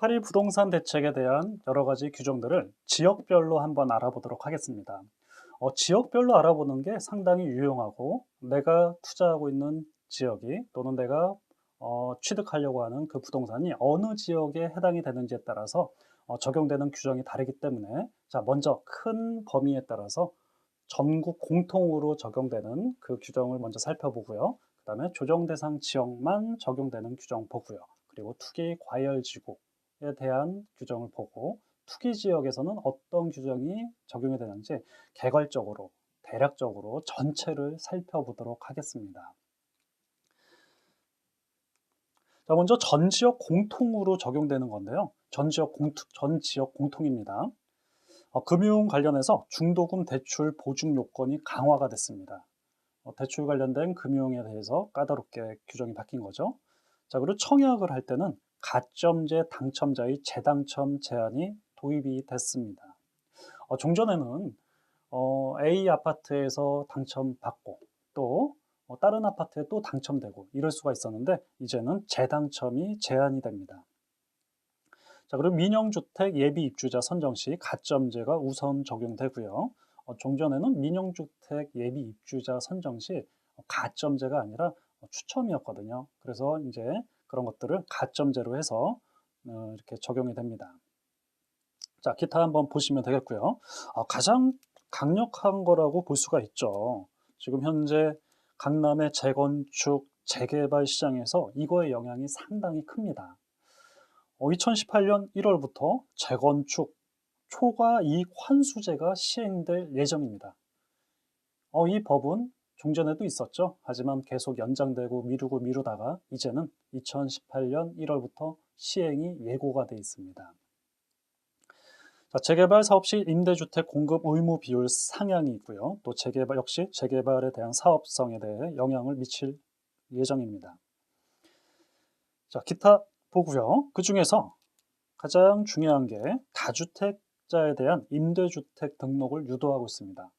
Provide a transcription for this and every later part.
파리 부동산 대책에 대한 여러 가지 규정들을 지역별로 한번 알아보도록 하겠습니다. 지역별로 알아보는 게 상당히 유용하고 내가 투자하고 있는 지역이 또는 내가 취득하려고 하는 그 부동산이 어느 지역에 해당이 되는지에 따라서 적용되는 규정이 다르기 때문에 자, 먼저 큰 범위에 따라서 전국 공통으로 적용되는 그 규정을 먼저 살펴보고요. 그 다음에 조정 대상 지역만 적용되는 규정 보고요. 그리고 투기 과열 지구에 대한 규정을 보고 투기 지역에서는 어떤 규정이 적용이 되는지 개괄적으로 대략적으로 전체를 살펴보도록 하겠습니다. 자, 먼저 전 지역 공통으로 적용되는 건데요. 전 지역 공통입니다. 금융 관련해서 중도금 대출 보증 요건이 강화가 됐습니다. 대출 관련된 금융에 대해서 까다롭게 규정이 바뀐 거죠. 자, 그리고 청약을 할 때는 가점제 당첨자의 재당첨 제한이 도입이 됐습니다. 종전에는 A 아파트에서 당첨받고 또 다른 아파트에 또 당첨되고 이럴 수가 있었는데 이제는 재당첨이 제한이 됩니다. 자, 그리고 민영주택 예비 입주자 선정 시 가점제가 우선 적용되고요. 종전에는 민영주택 예비 입주자 선정 시 가점제가 아니라 추첨이었거든요. 그래서 이제 그런 것들을 가점제로 해서 이렇게 적용이 됩니다. 자, 기타 한번 보시면 되겠고요. 가장 강력한 거라고 볼 수가 있죠. 지금 현재 강남의 재건축, 재개발 시장에서 이거의 영향이 상당히 큽니다. 2018년 1월부터 재건축 초과 이익 환수제가 시행될 예정입니다. 이 법은 종전에도 있었죠. 하지만 계속 연장되고 미루다가 이제는 2018년 1월부터 시행이 예고가 돼 있습니다. 자, 재개발 사업 시 임대주택 공급 의무 비율 상향이 있고요. 또 역시 재개발에 대한 사업성에 대해 영향을 미칠 예정입니다. 자, 기타 보고요. 그 중에서 가장 중요한 게 다주택자에 대한 임대주택 등록을 유도하고 있습니다.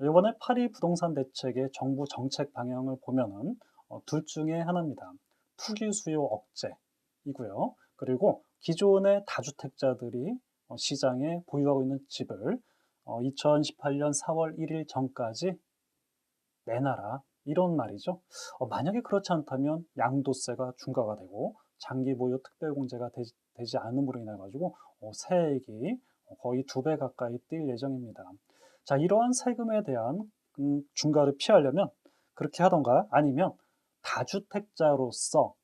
이번에 파리 부동산 대책의 정부 정책 방향을 보면은 둘 중에 하나입니다. 투기 수요 억제이고요. 그리고 기존의 다주택자들이 시장에 보유하고 있는 집을 2018년 4월 1일 전까지 내놔라 이런 말이죠. 만약에 그렇지 않다면 양도세가 중과가 되고 장기 보유 특별공제가 되지 않음으로 인해 가지고 세액이 거의 2배 가까이 뛸 예정입니다. 자, 이러한 세금에 대한 중과를 피하려면 그렇게 하던가 아니면 다주택자로서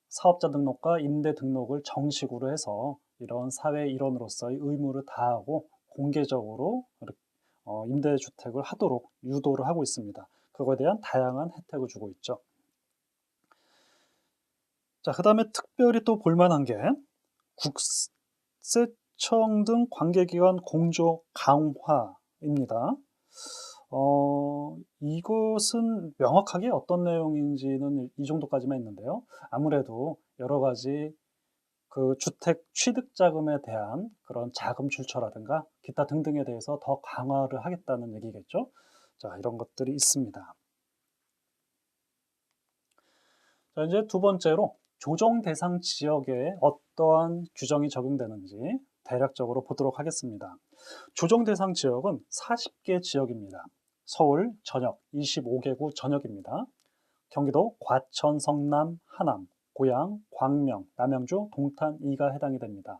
사업자 등록과 임대 등록을 정식으로 해서 이런 사회 일원으로서의 의무를 다하고 공개적으로 임대주택을 하도록 유도를 하고 있습니다. 그거에 대한 다양한 혜택을 주고 있죠. 자, 그 다음에 특별히 또 볼만한 게 국세청 등 관계기관 공조 강화입니다. 이것은 명확하게 어떤 내용인지는 이 정도까지만 있는데요. 아무래도 여러 가지 그 주택 취득 자금에 대한 그런 자금 출처라든가 기타 등등에 대해서 더 강화를 하겠다는 얘기겠죠. 자, 이런 것들이 있습니다. 자, 이제 두 번째로 조정 대상 지역에 어떠한 규정이 적용되는지 대략적으로 보도록 하겠습니다. 조정 대상 지역은 40개 지역입니다. 서울 전역 25개구 전역입니다. 경기도 과천, 성남, 하남, 고양, 광명, 남양주, 동탄, 이가 해당이 됩니다.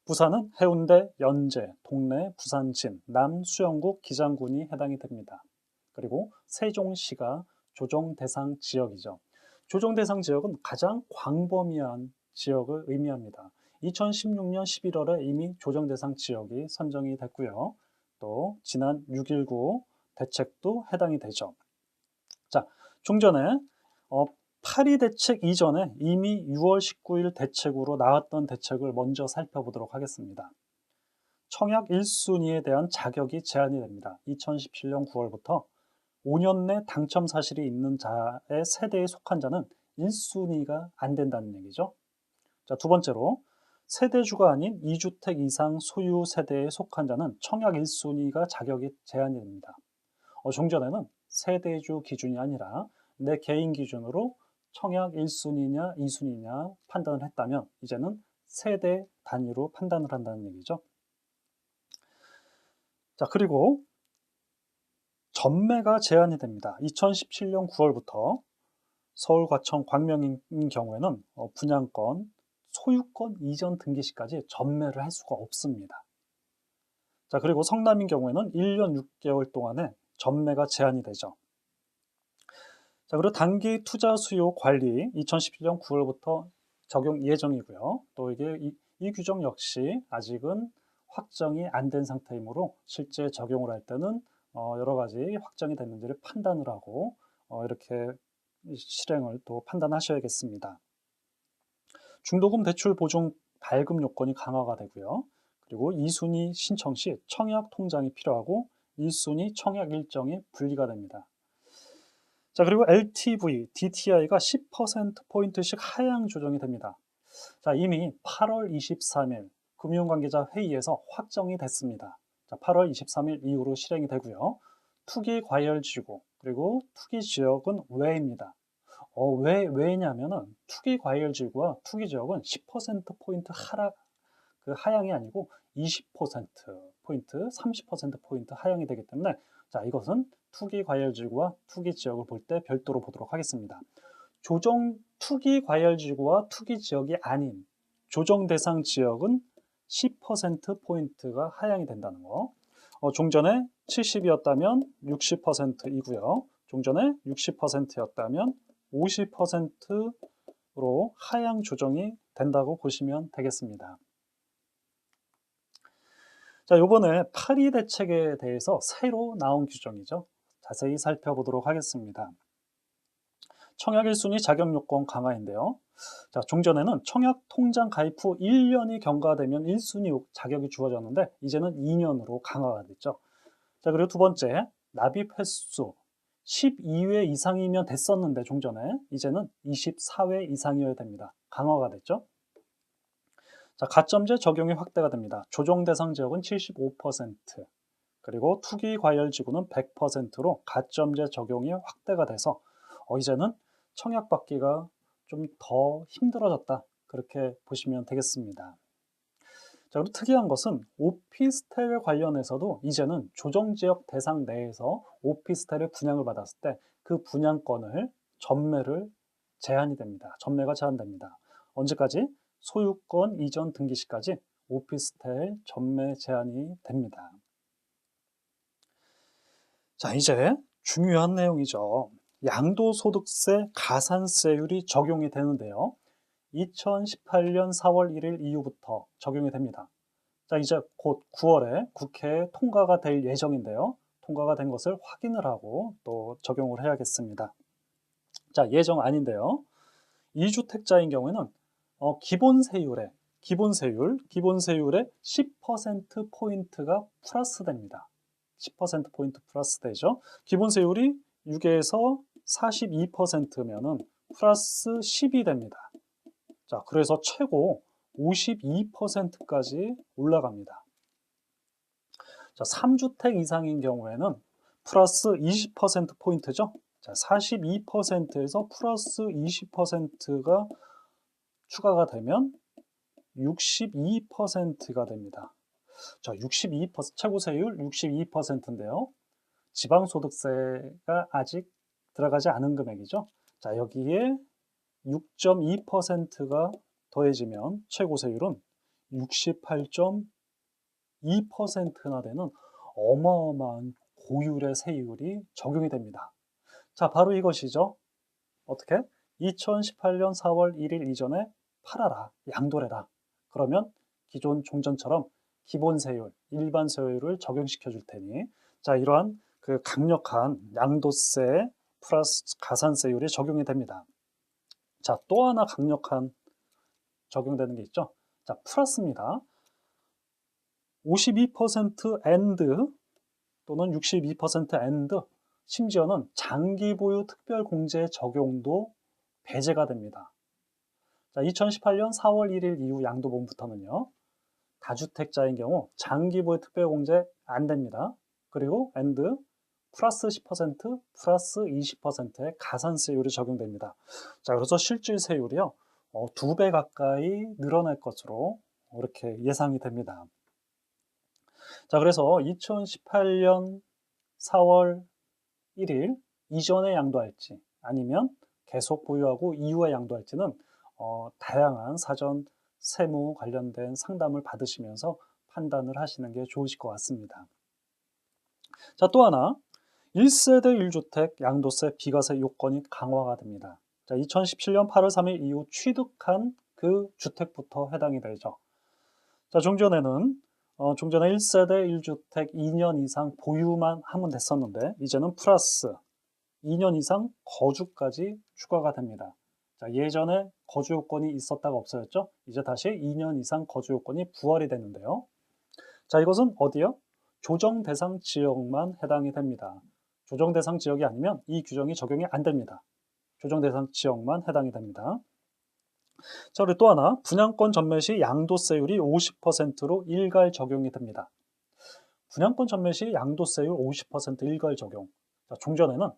부산은 해운대, 연제, 동래, 부산진, 남, 수영구, 기장군이 해당이 됩니다. 그리고 세종시가 조정 대상 지역이죠. 조정 대상 지역은 가장 광범위한 지역을 의미합니다. 2016년 11월에 이미 조정 대상 지역이 선정이 됐고요. 또 지난 6.19 대책도 해당이 되죠. 자, 종전에 파리 대책 이전에 이미 6월 19일 대책으로 나왔던 대책을 먼저 살펴보도록 하겠습니다. 청약 1순위에 대한 자격이 제한이 됩니다. 2017년 9월부터 5년 내 당첨 사실이 있는 자의 세대에 속한 자는 1순위가 안 된다는 얘기죠. 자, 두 번째로 세대주가 아닌 2주택 이상 소유 세대에 속한 자는 청약 1순위가 자격이 제한이 됩니다. 종전에는 세대주 기준이 아니라 내 개인 기준으로 청약 1순위냐 2순위냐 판단을 했다면 이제는 세대 단위로 판단을 한다는 얘기죠. 자, 그리고 전매가 제한이 됩니다. 2017년 9월부터 서울과천 광명인 경우에는 분양권, 소유권 이전 등기 시까지 전매를 할 수가 없습니다. 자, 그리고 성남인 경우에는 1년 6개월 동안에 전매가 제한이 되죠. 자, 그리고 단기 투자 수요 관리 2017년 9월부터 적용 예정이고요. 또 이게 이 규정 역시 아직은 확정이 안 된 상태이므로 실제 적용을 할 때는 여러 가지 확정이 됐는지를 판단을 하고 이렇게 실행을 또 판단하셔야겠습니다. 중도금 대출 보증 발급 요건이 강화가 되고요. 그리고 2순위 신청 시 청약 통장이 필요하고 1순위 청약 일정이 분리가 됩니다. 자, 그리고 LTV, DTI가 10%포인트씩 하향 조정이 됩니다. 자, 이미 8월 23일 금융관계자 회의에서 확정이 됐습니다. 자, 8월 23일 이후로 실행이 되고요. 투기 과열지구 그리고 투기 지역은 외입니다. 왜냐면은 투기 과열지구와 투기 지역은 10%포인트 하향이 아니고 20%포인트, 30%포인트 하향이 되기 때문에 자, 이것은 투기 과열지구와 투기 지역을 볼 때 별도로 보도록 하겠습니다. 투기 과열지구와 투기 지역이 아닌 조정 대상 지역은 10%포인트가 하향이 된다는 거. 종전에 70이었다면 60%이고요. 종전에 60%였다면 50%로 하향 조정이 된다고 보시면 되겠습니다. 자, 요번에 파리 대책에 대해서 새로 나온 규정이죠. 자세히 살펴보도록 하겠습니다. 청약 1순위 자격 요건 강화인데요. 자, 종전에는 청약 통장 가입 후 1년이 경과되면 1순위 자격이 주어졌는데 이제는 2년으로 강화가 됐죠. 자, 그리고 두 번째, 납입 횟수 12회 이상이면 됐었는데 종전에 이제는 24회 이상이어야 됩니다. 강화가 됐죠. 자, 가점제 적용이 확대가 됩니다. 조정 대상 지역은 75%, 그리고 투기 과열 지구는 100%로 가점제 적용이 확대가 돼서 이제는 청약 받기가 좀 더 힘들어졌다. 그렇게 보시면 되겠습니다. 자, 그리고 특이한 것은 오피스텔 관련해서도 이제는 조정지역 대상 내에서 오피스텔을 분양을 받았을 때 그 분양권을 전매를 제한이 됩니다. 전매가 제한됩니다. 언제까지? 소유권 이전 등기 시까지 오피스텔 전매 제한이 됩니다. 자, 이제 중요한 내용이죠. 양도소득세 가산세율이 적용이 되는데요. 2018년 4월 1일 이후부터 적용이 됩니다. 자, 이제 곧 9월에 국회에 통과가 될 예정인데요. 통과가 된 것을 확인을 하고 또 적용을 해야겠습니다. 자, 예정안인데요. 2주택자인 경우에는 기본세율의 10%포인트가 플러스 됩니다. 10%포인트 플러스 되죠. 기본세율이 6에서 42%면은 플러스 10이 됩니다. 자, 그래서 최고 52%까지 올라갑니다. 자, 3주택 이상인 경우에는 플러스 20%포인트죠. 자, 42%에서 플러스 20%가 추가가 되면 62%가 됩니다. 자, 62%, 최고세율 62%인데요. 지방소득세가 아직 들어가지 않은 금액이죠. 자, 여기에 6.2%가 더해지면 최고세율은 68.2%나 되는 어마어마한 고율의 세율이 적용이 됩니다. 자, 바로 이것이죠. 어떻게? 2018년 4월 1일 이전에 팔아라, 양도래라. 그러면 기존 종전처럼 기본세율, 일반세율을 적용시켜 줄 테니 자, 이러한 그 강력한 양도세 플러스 가산세율이 적용이 됩니다. 자, 또 하나 강력한 적용되는 게 있죠. 자, 플러스입니다. 52% and 또는 62% and 심지어는 장기 보유 특별 공제 적용도 배제가 됩니다. 자, 2018년 4월 1일 이후 양도본부터는요. 다주택자인 경우 장기 보유 특별 공제 안 됩니다. 그리고 and 플러스 10% 플러스 20%의 가산세율이 적용됩니다. 자, 그래서 실질세율이요. 2배 가까이 늘어날 것으로 이렇게 예상이 됩니다. 자, 그래서 2018년 4월 1일 이전에 양도할지 아니면 계속 보유하고 이후에 양도할지는 다양한 사전 세무 관련된 상담을 받으시면서 판단을 하시는 게 좋으실 것 같습니다. 자, 또 하나 1세대 1주택 양도세 비과세 요건이 강화가 됩니다. 자, 2017년 8월 3일 이후 취득한 그 주택부터 해당이 되죠. 자, 종전에 1세대 1주택 2년 이상 보유만 하면 됐었는데 이제는 플러스 2년 이상 거주까지 추가가 됩니다. 자, 예전에 거주 요건이 있었다가 없어졌죠? 이제 다시 2년 이상 거주 요건이 부활이 되는데요. 자, 이것은 어디요? 조정 대상 지역만 해당이 됩니다. 조정 대상 지역이 아니면 이 규정이 적용이 안 됩니다. 조정 대상 지역만 해당이 됩니다. 자, 그리고 또 하나, 분양권 전매 시 양도세율이 50%로 일괄 적용이 됩니다. 분양권 전매 시 양도세율 50% 일괄 적용. 자, 종전에는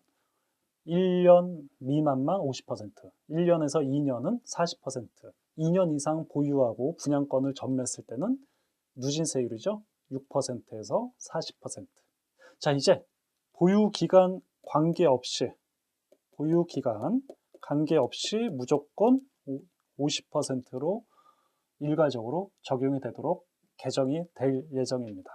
1년 미만만 50%, 1년에서 2년은 40%, 2년 이상 보유하고 분양권을 전매했을 때는 누진세율이죠. 6%에서 40%. 자, 이제 보유기간 관계없이 무조건 50%로 일괄적으로 적용이 되도록 개정이 될 예정입니다.